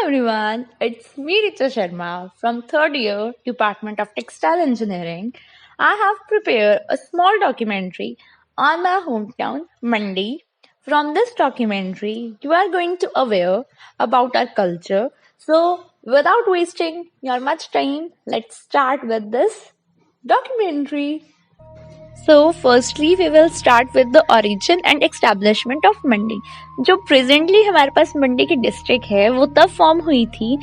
everyone, it's me Richa Sharma from third year Department of Textile Engineering. I have prepared a small documentary on my hometown, Mandi. From this documentary, you are going to aware about our culture. So, without wasting your much time, let's start with this documentary. So, firstly, we will start with the origin and establishment of मंडी. जो presently हमारे पास मंडी की district है वो तब form हुई थी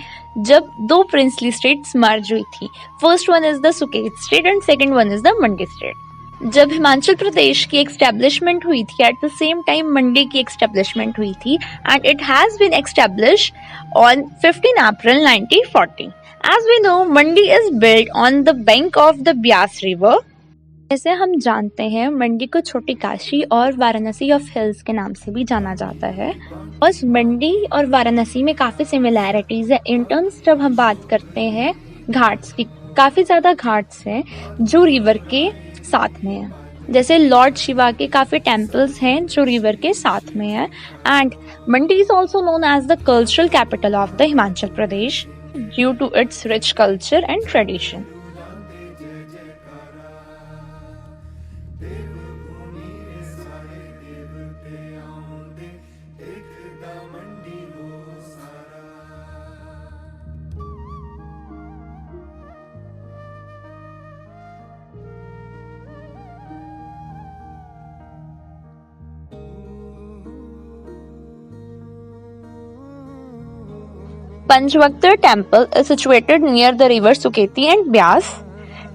जब दो प्रिंसली स्टेट्स मर्ज हुई थी. First one is the Suket state and second one is the Mandi state. जब हिमाचल प्रदेश की एस्टेब्लिशमेंट हुई थी at the same time Mandi की एस्टेब्लिशमेंट हुई थी and it has been establish on 15 April 1940. As we know, Mandi is built on the bank of the Byas River. जैसे हम जानते हैं मंडी को छोटी काशी और वाराणसी ऑफ हिल्स के नाम से भी जाना जाता है. बस मंडी और वाराणसी में काफी सिमिलैरिटीज है इन टर्म्स. जब हम बात करते हैं घाट्स की, काफी ज्यादा घाट्स हैं जो रिवर के साथ में है. जैसे लॉर्ड शिवा के काफी टेम्पल्स हैं जो रिवर के साथ में है. And Mandi is also known as the cultural capital of the Himachal Pradesh due to its rich culture and tradition. Panchvaktar temple is situated near the river Suketi and Byas.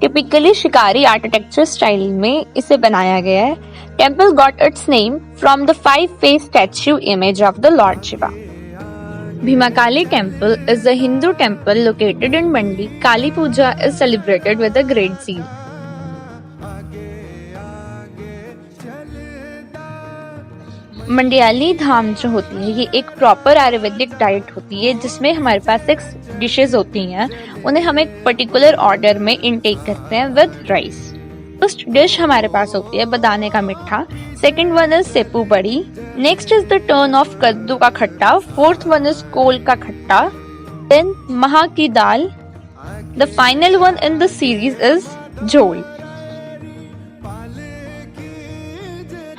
Typically शिकारी architecture style में इसे बनाया गया है. Temple got its name from the five-faced statue image of the Lord Shiva. Bhimakali temple is a Hindu temple located in Mandi. Kali Puja is celebrated with a great zeal. Mandiali धाम जो होती है ये एक प्रॉपर आयुर्वेदिक डाइट होती है जिसमें हमारे पास 6 dishes होती हैं. उन्हें हम एक पर्टिकुलर ऑर्डर में इनटेक करते हैं विद राइस. फर्स्ट डिश हमारे पास होती है बदाने का मिठा. सेकंड वन इज सेपू बड़ी. Next is the turn off कद्दू का खट्टा. फोर्थ वन इज कोल का खट्टा. देन महा की दाल. The final one in the series is झोल.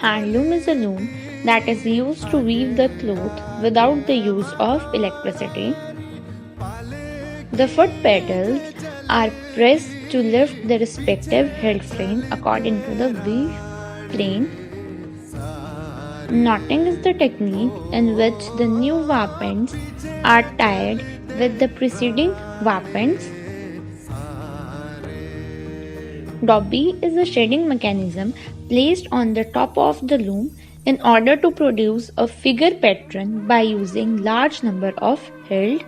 Handloom is a loom that is used to weave the cloth without the use of electricity. The foot pedals are pressed to lift the respective head frame according to the weave plane. Knotting is the technique in which the new wapens are tied with the preceding wapens. Dobby is a shading mechanism placed on the top of the loom in order to produce a figure pattern by using large number of held.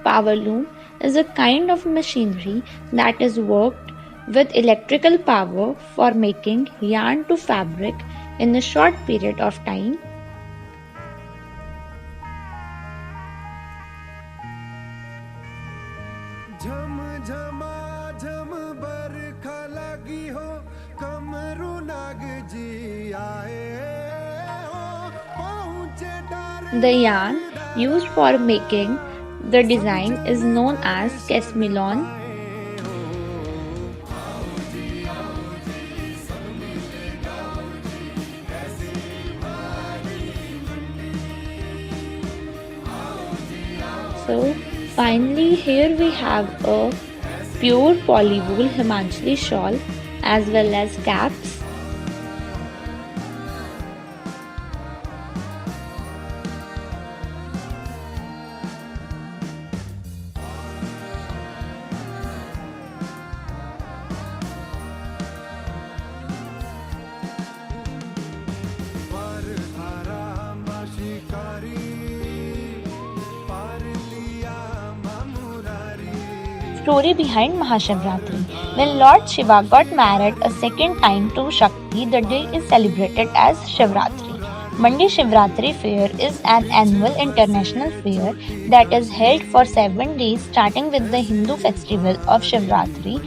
Power loom is a kind of machinery that is worked with electrical power for making yarn to fabric in a short period of time. The yarn used for making the design is known as Kesmilon. So finally here we have a pure polywool Himachali shawl as well as caps. Story behind Mahashivratri. When Lord Shiva got married a second time to Shakti, the day is celebrated as Shivratri. Mandi Shivratri Fair is an annual international fair that is held for 7 days starting with the Hindu festival of Shivratri.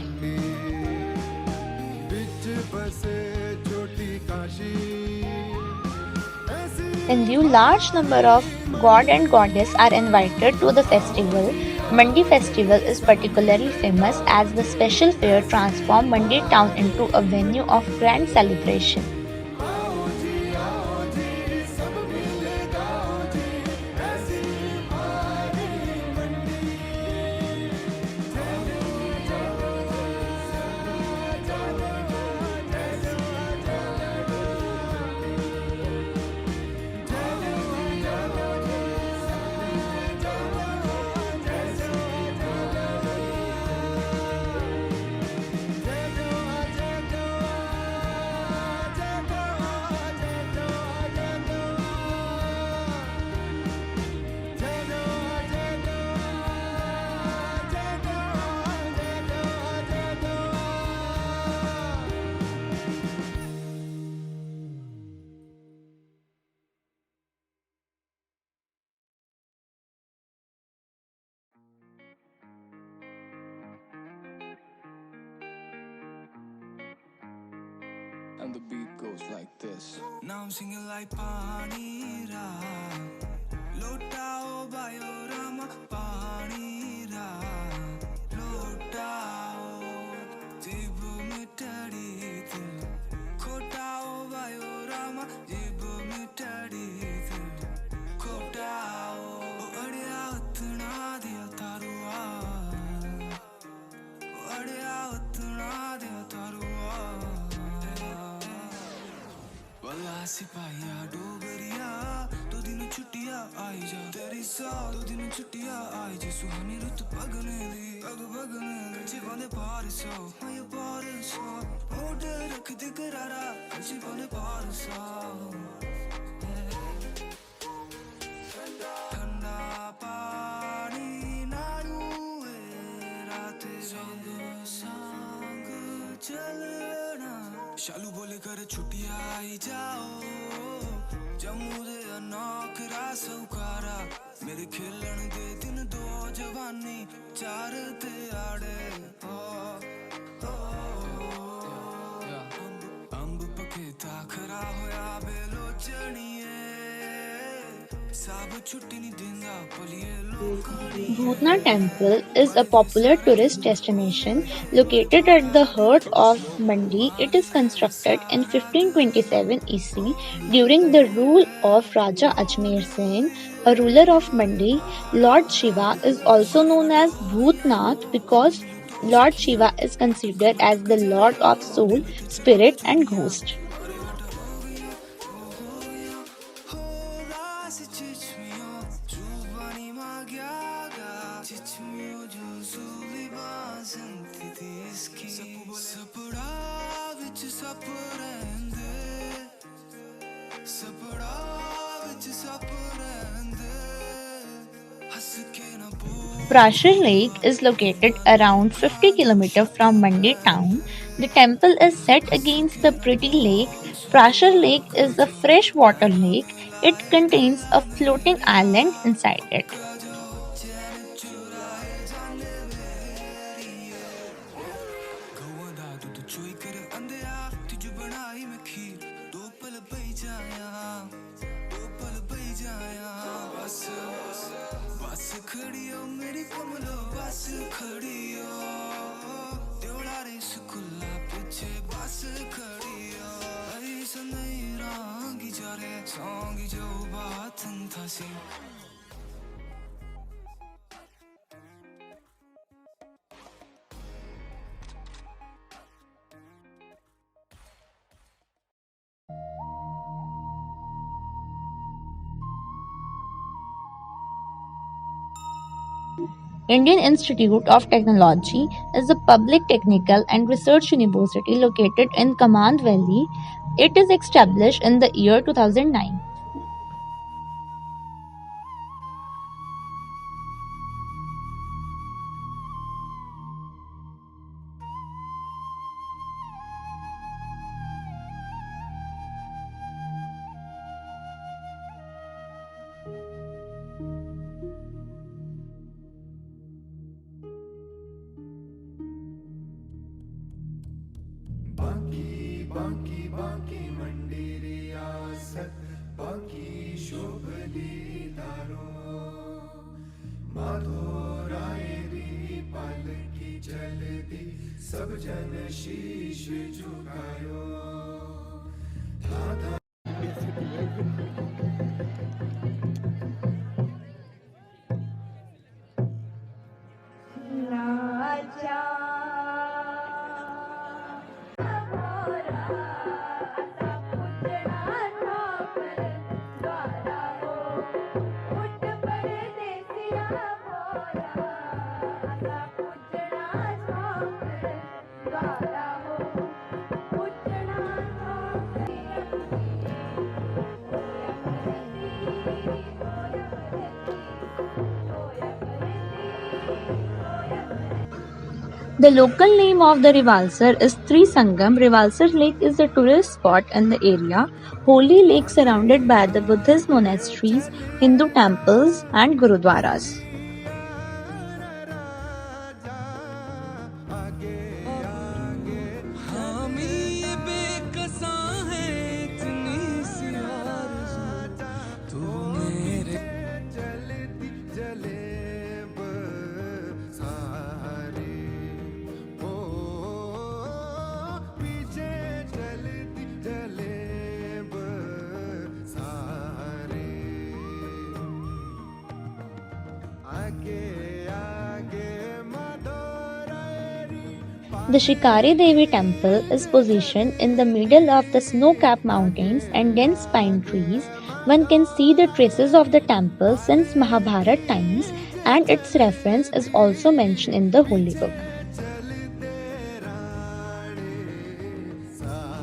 In view, large number of god and goddess are invited to the festival. Mandi festival is particularly famous as the special fair transforms Mandi town into a venue of grand celebration. And the beat goes like this. Now I'm singing like Panira. Lotao Bayorama Panira. Lotao Jibu Mitadi Dil. Kotao Bayorama Jibu Mitadi Dil. Kotao Adia Utna Dia Tarua. Adia Utna Dia Tarua. वाला सिपाहिया डोगरिया दो दिन छुट्टियां आई जा तेरी सा दो दिन छुट्टियां आई जा सुहानी रुत पगने दी पग पगने कच्चे बंदे पारसो मैं पारसो मोटे रख दे करारा कच्चे बंदे पारसो ठंडा पानी नारू रात संग संग चलना शालू बोले कर छुट्टियां आई जाओ जम्मू दे अनोखरा सौकारा मेरे खेलन दे दिन दो जवानी चार ते आड़े अंब पके ताखरा होया बेलोचनिए सब छुट्टी नहीं देंदा पलिए लोकड़ी Bhutna Temple is a popular tourist destination located at the heart of Mandi. It is constructed in 1527 EC during the rule of Raja Ajmer Singh, a ruler of Mandi. Lord Shiva is also known as Bhutnath because Lord Shiva is considered as the Lord of Soul, Spirit, and Ghost. Prashar Lake is located around 50 km from Mandi town. The temple is set against the pretty lake. Prashar Lake is a freshwater lake. It contains a floating island inside it. Indian Institute of Technology is a public technical and research university located in Command Valley. It is established in the year 2009. बाकी बाकी बाकी मंडी रियासत माधोरायरी पालकी चलती सब जन शीश झुकायो था The local name of the Rivalsar is Trisangam. Rivalsar Lake is a tourist spot in the area. Holy lake surrounded by the Buddhist monasteries, Hindu temples and gurudwaras. The Shikari Devi temple is positioned in the middle of the snow-capped mountains and dense pine trees. One can see the traces of the temple since Mahabharata times, and its reference is also mentioned in the holy book.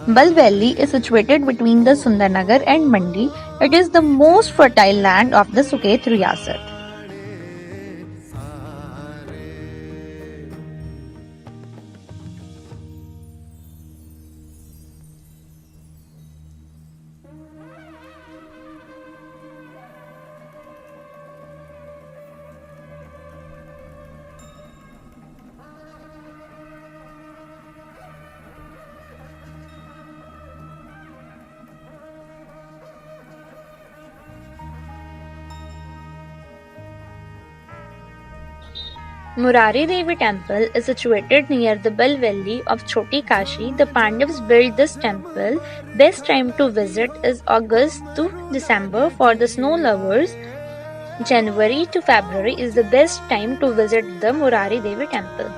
Bal Valley is situated between the Sundarnagar and Mandi. It is the most fertile land of the Suket Riyasat. Murari Devi temple is situated near the Bal Valley of Choti Kashi. The Pandavas built this temple. Best time to visit is August to December for the snow lovers. January to February is the best time to visit the Murari Devi temple.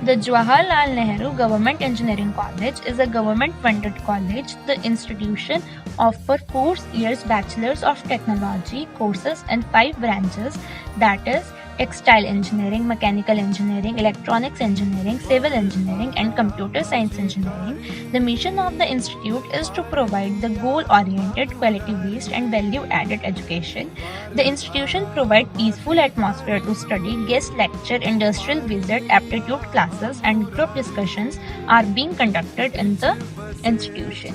The Jawaharlal Nehru Government Engineering College is a government-funded college. The institution offers 4 years Bachelors of Technology courses in 5 branches, that is, Textile Engineering, Mechanical Engineering, Electronics Engineering, Civil Engineering, and Computer Science Engineering. The mission of the institute is to provide the goal-oriented, quality-based, and value-added education. The institution provides peaceful atmosphere to study, guest lecture, industrial visit, aptitude classes, and group discussions are being conducted in the institution.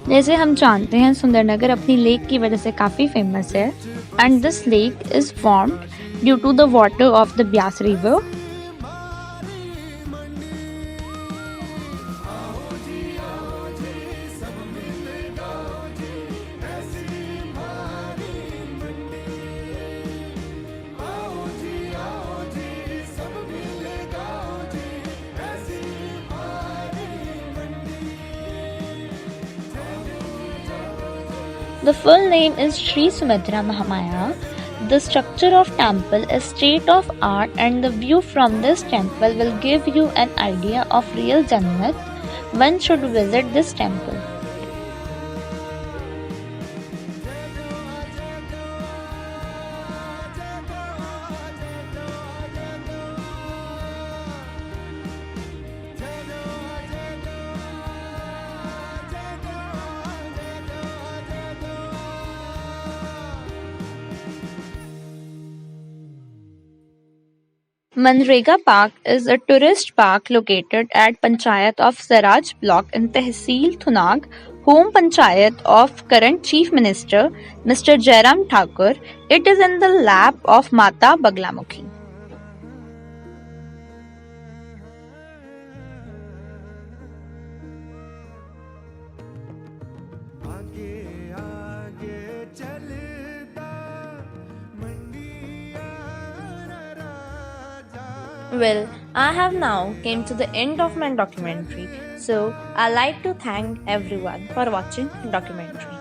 जैसे हम जानते हैं सुंदरनगर अपनी lake की वजह से काफ़ी famous है and this lake is formed due to the water of the Beas river. The full name is Sri Sumitra Mahamaya. The structure of temple is state of art and the view from this temple will give you an idea of real Jannat. One should visit this temple. Manrega Park is a tourist park located at Panchayat of Saraj block in Tehsil Thunag, home panchayat of current Chief Minister Mr. Jairam Thakur. It is in the lap of Mata Baglamukhi. आगे आगे चलता मंडिया राजा Well, I have now came to the end of my documentary. So I like to thank everyone for watching documentary.